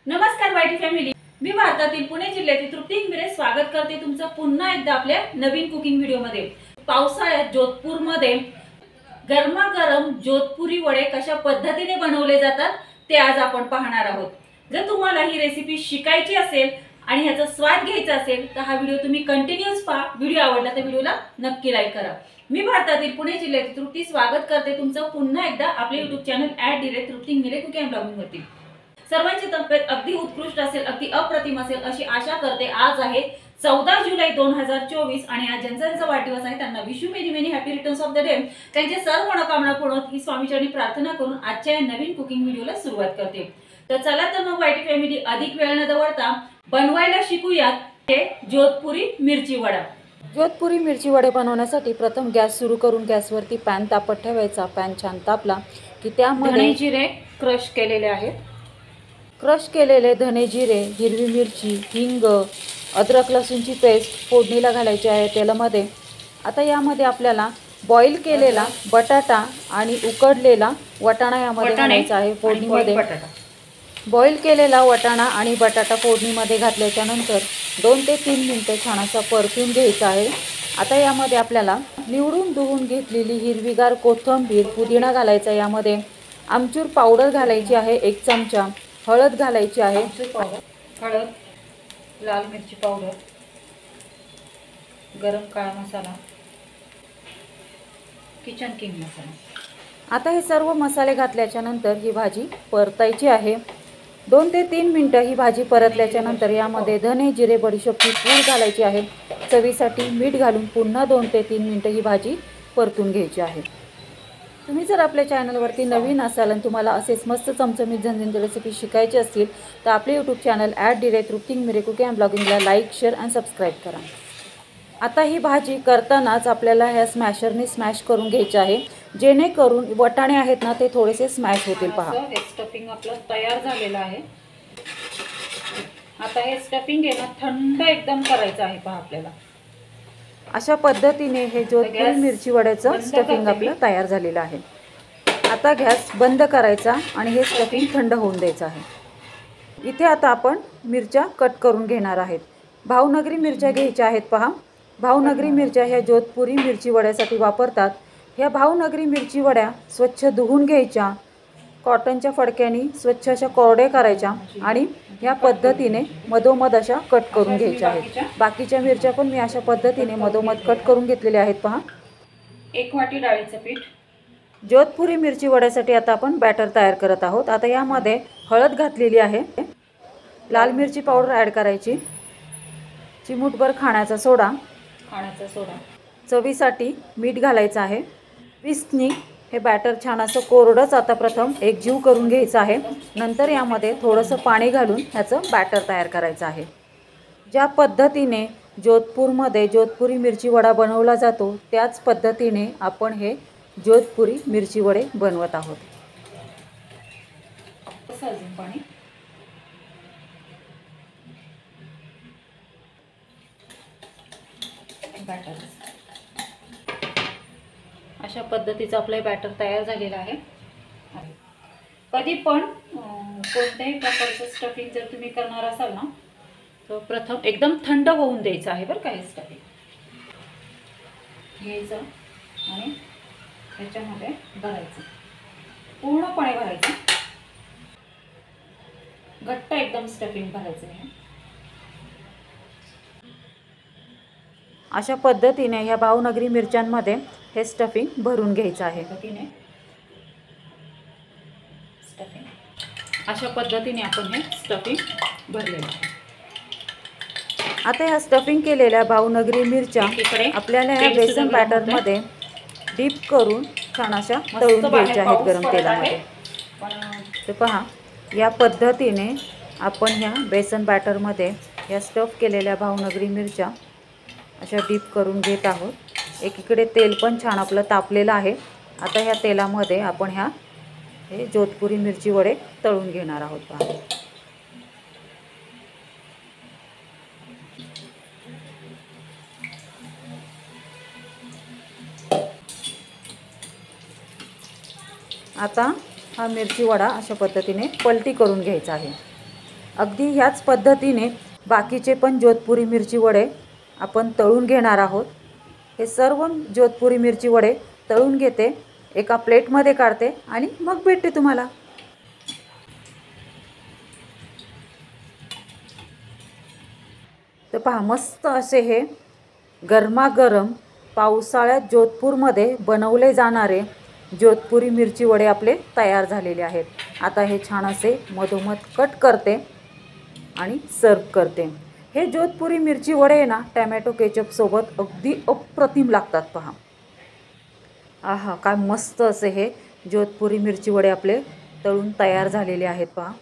नमस्कार YT family, मी भारतातील पुणे जिल्ह्यातील तृप्ती इंगरे स्वागत करते तुमचं पुन्हा एकदा आपल्या नवीन कुकिंग व्हिडिओमध्ये। पावसाळ्यात जोधपूरमध्ये गरमागरम जोधपुरी वडे कशा पद्धतीने बनवले जातात ते आज आपण पाहणार आहोत। जर तुम्हाला ही रेसिपी शिकायची असेल आणि ह्याचा स्वाद घ्यायचा असेल तर हा व्हिडिओ तुम्ही कंटिन्यूअस पहा। व्हिडिओ आवडला तर व्हिडिओला नक्की लाईक करा। मी भारतातील पुणे जिल्ह्यातील तृप्ती स्वागत करते तुमचं पुन्हा एकदा आपले YouTube channel @Trupti Ingre cooking and blogging वरती। सर्वांची तब्येत अगदी उत्कृष्ट असेल, अगदी अप्रतिम असेल अशी आशा करते। आज आहे 14 जुलै 2024 आणि आज ज्यांचा वाढदिवस आहे त्यांना wish you many many happy returns of the day. त्यांचे सर्व मनोकामना पूर्ण ही स्वामीचरणी प्रार्थना करून आजच्या नवीन कुकिंग व्हिडिओला सुरुवात करते। तर चला तर मग वाईटी फॅमिली अधिक वेळ न दवडता बनवायला शिकूयात हे जोधपुरी मिरची वडा। जोधपुरी मिरची वडे बनवण्यासाठी प्रथम गॅस सुरू करून गॅसवरती पॅन तापत ठेवायचा। पॅन छान तापला की त्यामध्ये धणे जिरे क्रश केलेले आहेत, क्रश केलेले धने जिरे, हिरवी मिरची, हिंग, अद्रक लसूणची पेस्ट फोडणीला घालायची आहे तेलामध्ये। आता यामध्ये आपल्याला बॉईल केलेला बटाटा आणि उकडलेला वाटाणा यामध्ये घालायचा आहे फोडणीमध्ये। बॉईल केलेला वाटाणा आणि बटाटा फोडणीमध्ये घातल्याच्या नंतर 2 ते 3 मिनिटे छान असा परतून घ्यायचा आहे। आता यामध्ये आपल्याला निवडून धुवून घेतलेली हिरवीगार कोथिंबीर, पुदिना घालायचा। यामध्ये आमचूर पावडर घालायची आहे 1 चमचा, हळद घालायची आहे, हळद, लाल मिरची पावडर, गरम काळा मसाला, किचन किंग मसाला। आता हे सर्व मसाले घातल्याच्या नंतर ही भाजी परतायची आहे। 2 ते 3 मिनिटं ही भाजी परतल्याच्या नंतर यामध्ये धने जिरे बडीशेपची पूड घालायची आहे। चवीसाठी मीठ घालून पुन्हा 2 ते 3 मिनिटं ही भाजी परतून घ्यायची आहे। तुम्ही जर आपल्या चॅनलवरती नवीन असाल आणि तुम्हाला असेच मस्त चमचमीत झणझणीत रेसिपी शिकायची असतील तर आपले YouTube channel @Trupti Ingre cooking and ब्लॉगिंगला लाईक, शेअर आणि सबस्क्राईब करा। आता ही भाजी करतानाच आपल्याला ह्या स्मॅशरने स्मॅश करून घ्यायचे आहे, जेणेकरून वाटाणे आहेत ना ते थोडेसे स्मॅश होतील। पहा हे स्टफिंग आपलं तयार झालेलं आहे। आता हे स्टफिंग आहे ना थंड एकदम करायचं आहे। पहा आपल्याला अशा पद्धतीने हे जोधपुरी मिरची वड्याचं स्टफिंग आपलं तयार झालेलं आहे। आता गॅस बंद करायचा आणि हे स्टफिंग थंड होऊन द्यायचं आहे। इथे आता आपण मिरच्या कट करून घेणार आहेत। भावनगरी मिरच्या घ्यायच्या आहेत। पहा भावनगरी मिरच्या ह्या जोधपुरी मिरची वड्यासाठी वापरतात। ह्या भावनगरी मिरची वड्या स्वच्छ धुवून घ्यायच्या, कॉटनच्या फडक्याने स्वच्छ अशा कोरड्या करायच्या आणि ह्या पद्धतीने मधोमध अशा कट करून घ्यायच्या आहेत। बाकीच्या मिरच्या पण मी अशा पद्धतीने मधोमध कट करून घेतलेल्या आहेत। पहा 1 वाटी डाळीचं पीठ। जोधपुरी मिरची वड्यासाठी आता आपण बॅटर तयार करत आहोत। आता यामध्ये हळद घातलेली आहे, लाल मिरची पावडर ॲड करायची, चिमूटभर खाण्याचा सोडा, चवीसाठी मीठ घालायचं आहे। विस्कनी हे बॅटर छान असं कोरडंच आता प्रथम एकजीव करून घ्यायचं आहे। नंतर यामध्ये थोडंसं पाणी घालून ह्याचं बॅटर तयार करायचं आहे। ज्या पद्धतीने जोधपूरमध्ये जोधपुरी मिरची वडा बनवला जातो त्याच पद्धतीने आपण हे जोधपुरी मिरची वडे बनवत आहोत। पाणी बॅटर अशा पद्धतीचं आपलं बॅटर तयार झालेलं आहे। कधी पण कोणत्याही प्रकारचं स्टफिंग जर तुम्ही करणार असाल ना तर प्रथम एकदम थंड होऊन द्यायचं आहे बरं का। हे स्टफिंग घ्यायचं आणि त्याच्यामध्ये भरायचं, पूर्णपणे भरायचं, घट्ट एकदम स्टफिंग भरायचं आहे। अशा पद्धतीने ह्या भावनगरी मिरच्यांमध्ये हे स्टफिंग भरून घ्यायचं आहे। अशा पद्धतीने आपण हे स्टफिंग भरलेलं आहे। आता ह्या स्टफिंग केलेल्या भावनगरी मिरच्या आपल्याला ह्या बेसन बॅटरमध्ये डीप करून छान अशा तळून घ्यायच्या आहेत गरम तेलामध्ये। तर पहा या पद्धतीने आपण ह्या बेसन बॅटरमध्ये या स्टफ केलेल्या भावनगरी मिरच्या अशा डीप करून घेत आहोत। एकीकडे तेल पण छान आपलं तापलेलं आहे। आता ह्या तेलामध्ये आपण हे जोधपुरी मिरची वडे तळून घेणार आहोत। पहा आता हा मिरची वडा अशा पद्धतीने पलटी करून घ्यायचा आहे। अगदी ह्याच पद्धतीने बाकीचे पण जोधपुरी मिरची वडे आपण तळून घेणार आहोत। हे सर्व जोधपुरी मिरची वडे तळून घेते, एका प्लेटमध्ये काढते आणि मग भेटते तुम्हाला। तर पहा, मस्त असे हे गरमागरम पावसाळ्यात जोधपूरमध्ये बनवले जाणारे जोधपुरी मिरची वडे आपले तयार झालेले आहेत। आता हे छान असे मधोमध कट करते आणि सर्व करते। हे जोधपुरी मिरची वडे ना टोमॅटो केचप सोबत अगदी अप्रतिम लागतात पहा। आहा, काय मस्त असे हे जोधपुरी मिरची वडे आपले तळून तयार झालेले आहेत पहा।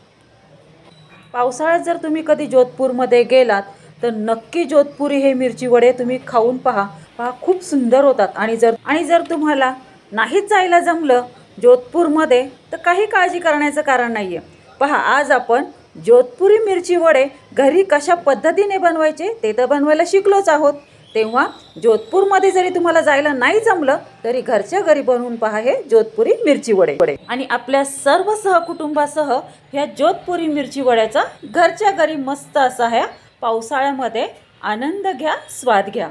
पावसाळ्यात जर तुम्ही कधी जोधपूरमध्ये गेलात तर नक्की जोधपुरी हे मिरची वडे तुम्ही खाऊन पहा, खूप सुंदर होतात। आणि जर तुम्हाला नाहीच जायला जमलं जोधपूरमध्ये तर काही काळजी करण्याचं कारण नाही आहे। पहा, आज आपण जोधपुरी मिरची वडे घरी कशा पद्धतीने बनवायचे ते तर बनवायला शिकलोच आहोत। तेव्हा जोधपूरमध्ये जरी तुम्हाला जायला नाही जमलं तरी घरच्या घरी बनवून पहा हे जोधपुरी मिरची वडे आणि आपल्या सर्व सहकुटुंबासह ह्या जोधपुरी मिरची वड्याचा घरच्या घरी मस्त असा ह्या पावसाळ्यामध्ये आनंद घ्या, स्वाद घ्या।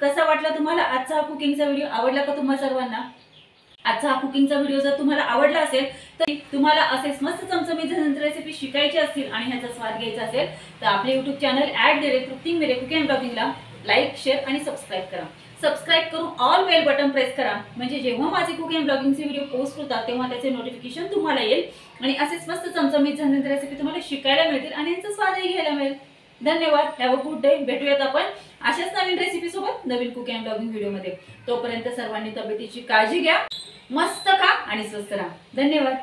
कसा वाटला तुम्हाला आजचा कुकिंगचा व्हिडिओ? आवडला का तुम्हाला सर्वांना? आजचा हा कुकिंगचा व्हिडिओ जर तुम्हाला आवडला असेल तर तुम्हाला असेच मस्त चमचमीत झणझणीत रेसिपी शिकायची असतील आणि ह्याचा स्वाद घ्यायचा असेल तर आपले YouTube चॅनल @तृप्ती मिरे कुकिंग अँड ब्लॉगिंगला लाईक, शेअर आणि सबस्क्राईब करा। सबस्क्राईब करून ऑल बेल बटन प्रेस करा, म्हणजे जेव्हा माझे कुकिंग अँड ब्लॉगिंगचे व्हिडिओ पोस्ट होतात तेव्हा त्याचे नोटिफिकेशन तुम्हाला येईल आणि असेच मस्त चमचमीत झणझणीत रेसिपी तुम्हाला शिकायला मिळतील आणि ह्याचा स्वादही घ्यायला मिळेल। धन्यवाद। Have a good day. भेटूयात आपण अशाच नवीन रेसिपी सोबत नवीन कुकिंग अँड ब्लॉगिंग व्हिडिओमध्ये। तोपर्यंत सर्वांनी तब्येतीची काळजी घ्या, मस्त खा आणि स्वस्थ राहा। धन्यवाद।